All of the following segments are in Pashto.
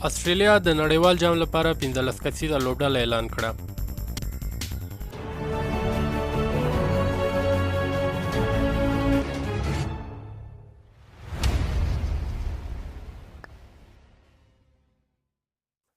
استرالیا د نړیوال جام لپاره 15 کسیزه لوبډله اعلان کړه.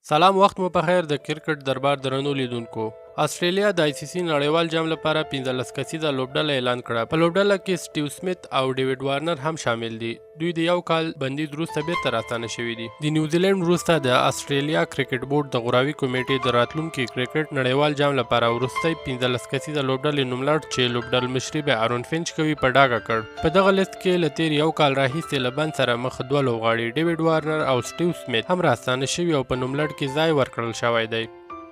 سلام، وخت مو په خیر. د کرکټ دربار درنو لیدونکو، استرالیا د ICC نړیوال جام لپاره 15 کسیزه لوبډله اعلان کړه. په لوبډله کې سټیو سمیت او ډیوډ وارنر هم شامل دي. دوی د یو کال بندیز وروسته بیرته راستانه شوي دي. د نیوزیلند وروسته د استرالیا کرکټ بورډ د غوراوي کمیټې د راتلونکي کرکټ نړیوال جام لپاره وروستۍ 15 کسیزه لوبډلې نوملړ چې لوبډل مشري به آرون فینچ کوي په ډاګه کړ. په دغه لیست کې له تیر یو کال راهیسې له بند سره مخ دوه لوبغاړي ډیوډ وارنر او سټیو سمیت هم راستانه شوي او په نوملړ کې ځای ورکړل شوی دی.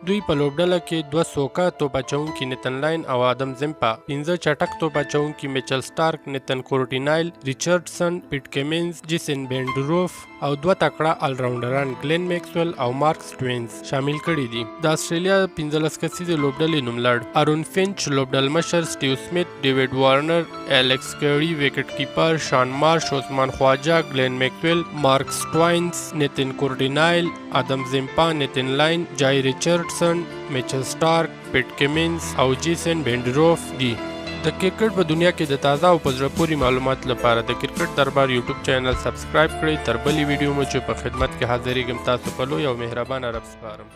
دوی په لوبډله کې 2 سوکه توپ اچوونکي نیتن لاین او آدم زمپا، 15 چټک توپ اچوونکي میچل سټارک، نیتن کورټینایل، ریچارډسن، پیټ کمینز، جیسن بینډروف او 2 تکړه آلراونډران ګلین میکسویل او مارک سټوینز شامل کړي دي. د استرالیا 15 کسیزې لوبډلې نوملړ: آرون فینچ لوبډل مشر، سټیو سمیت، ډیوډ وارنر، الیکس کیری وکټ کیپر، شان مارش، عثمان خواجه، ګلین میکسویل، مارک سټوینز، نیتن کورټینایل، آدم زمپا، نیتن لاین، جای ریچارډ میچل سټارک، پیټ کمینز او جیسن بینډروف دي. د کرکټ په دنیا کې د تازه او په زړه پورې معلومات لپاره د کرکټ دربار یوټیوب چینل سبسکرایب کړئ. تر بلې ویډیو مو چې په خدمت کې حاضرېږم، تاسو په لوی او مهربانه رب سپارم.